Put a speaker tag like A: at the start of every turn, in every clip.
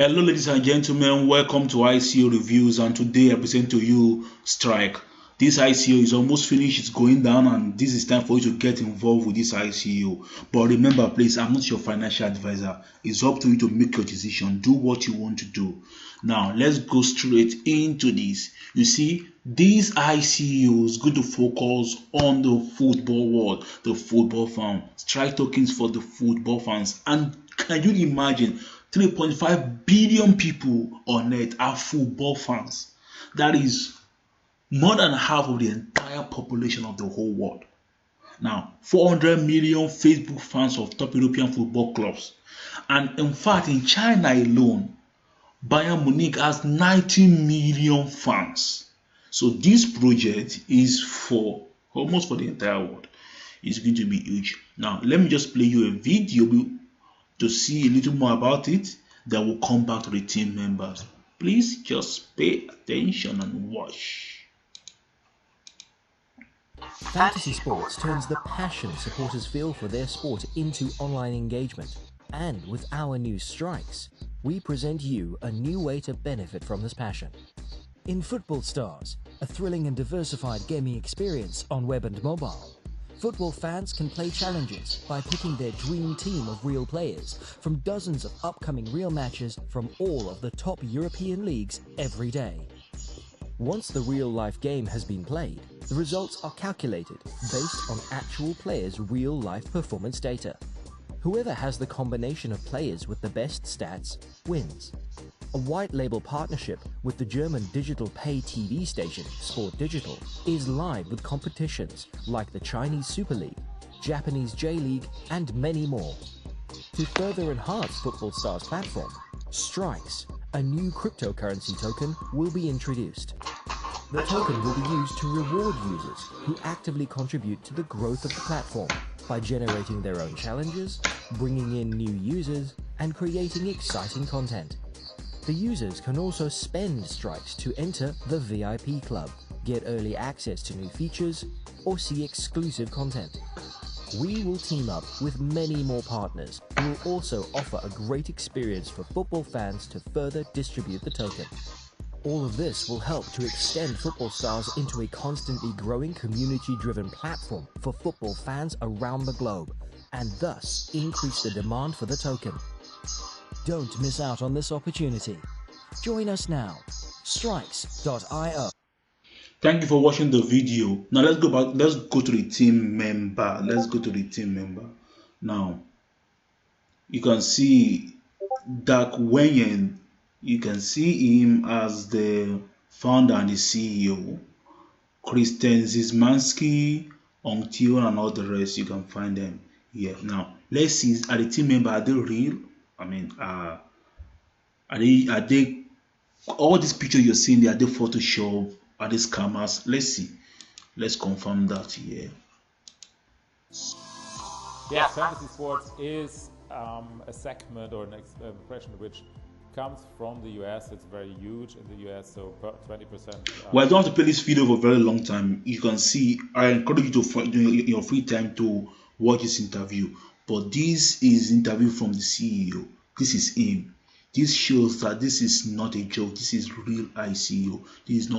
A: Hello ladies and gentlemen, welcome to ICO reviews, and today I present to you Strykz. This ICO is almost finished, it's going down, and this is time for you to get involved with this ICO. But remember please, I'm not your financial advisor. It's up to you to make your decision. Do what you want to do. Now let's go straight into this. You see, this ICO is going to focus on the football world, the football fan. Strykz tokens for the football fans. And can you imagine 3.5 billion people on earth are football fans? That is more than half of the entire population of the whole world. Now, 400 million Facebook fans of top European football clubs. And in fact, in China alone, Bayern Munich has 90 million fans. So this project is for almost for the entire world. It's going to be huge. Now, let me just play you a video to see a little more about it. Then we'll come back to the team members. Please just pay attention and watch.
B: Fantasy sports turns the passion supporters feel for their sport into online engagement. And with our new Strykz, we present you a new way to benefit from this passion. In Football Stars, a thrilling and diversified gaming experience on web and mobile, football fans can play challenges by picking their dream team of real players from dozens of upcoming real matches from all of the top European leagues every day. Once the real-life game has been played, the results are calculated based on actual players' real-life performance data. Whoever has the combination of players with the best stats wins. A white-label partnership with the German digital pay TV station Sport Digital is live with competitions like the Chinese Super League, Japanese J-League, and many more. To further enhance Football Stars' platform, Strykz, a new cryptocurrency token, will be introduced. The token will be used to reward users who actively contribute to the growth of the platform by generating their own challenges, bringing in new users, and creating exciting content. The users can also spend Strykz to enter the VIP club, get early access to new features, or see exclusive content. We will team up with many more partners who will also offer a great experience for football fans to further distribute the token. All of this will help to extend Football Stars into a constantly growing community-driven platform for football fans around the globe, and thus increase the demand for the token. Don't miss out on this opportunity. Join us now. Strykz.io.
A: Thank you for watching the video. Now let's go back. Let's go to the team member. Now you can see Dark Wenyan. You can see him as the founder and the CEO. Kristen Zizmansky, Ongtio, and all the rest. You can find them here. Now let's see, are the team members, are they real? I mean, are they all these pictures you're seeing there, are they Photoshop? Are they scammers? Let's see. Let's confirm that here.
C: Yeah, fantasy sports is a segment or an expression which comes from the US. It's very huge in the US, so 20%.
A: Well, I don't have to play this video for a very long time. You can see, I encourage you to find your free time to watch this interview. But this is interview from the CEO. This is him. This shows that this is not a joke. This is real ICO. This is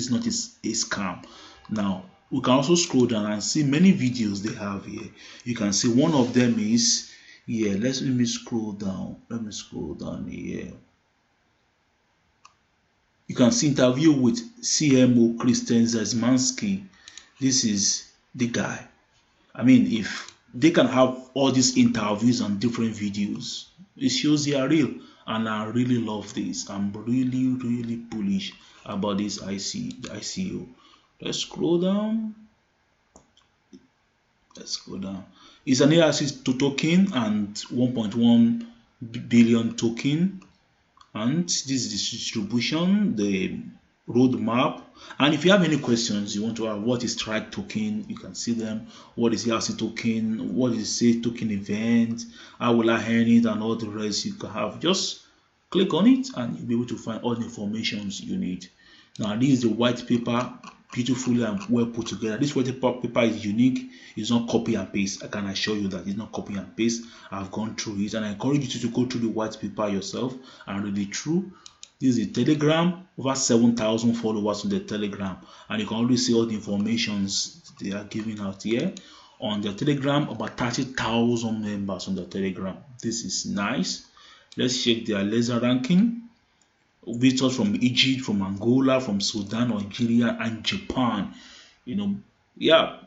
A: not a scam. Now we can also scroll down and see many videos they have here. You can see one of them is here. Let me scroll down. Let me scroll down here. You can see interview with CMO Kristen Zizmansky. This is the guy. I mean, if they can have all these interviews and different videos, it shows they are real. And I really love this. I'm really bullish about this ICO. Let's scroll down. It's an ERC2 token and 1.1 billion token. And this is the distribution, the roadmap. And if you have any questions you want to have, what is Strykz token, you can see them. What is ERC token? What is say token event? How will I earn it? And all the rest you can have. Just click on it and you'll be able to find all the information you need. Now this is the white paper. beautifully and well put together. This white paper is unique. It's not copy and paste. I can assure you that it's not copy and paste. I've gone through it, and I encourage you to go through the white paper yourself and read it through. This is Telegram, over 7,000 followers on the Telegram, and you can already see all the informations they are giving out here. On the Telegram, about 30,000 members on the Telegram. This is nice. Let's check their laser ranking. Visitors from Egypt, from Angola, from Sudan, Nigeria, and Japan. Yeah.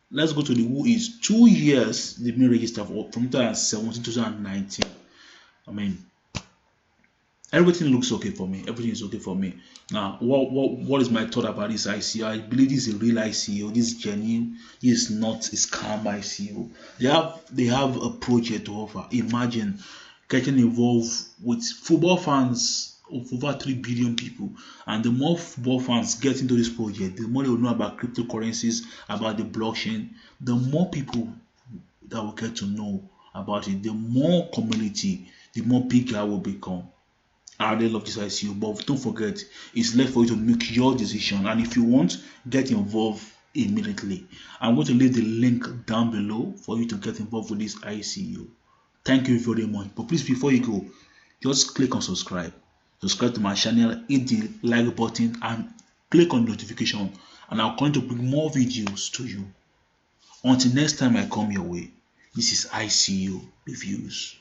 A: Let's go to the who is 2 years they've been registered from 2017 to 2019. I mean, everything looks okay for me. Everything is okay for me. Now, what is my thought about this ICO? I believe this is a real ICO. This is genuine. This is not a scam ICO. They have a project to offer. Imagine getting involved with football fans of over 3 billion people, and the more football fans get into this project, the more they will know about cryptocurrencies, about the blockchain. The more people that will get to know about it, the more community, the more bigger will become. I really love this ICO, but don't forget, it's left for you to make your decision. And if you want, get involved immediately. I'm going to leave the link down below for you to get involved with this ICO. Thank you very much. But please, before you go, just click on subscribe. Subscribe to my channel, hit the like button, and click on notification. And I'm going to bring more videos to you. Until next time I come your way, this is ICO Reviews.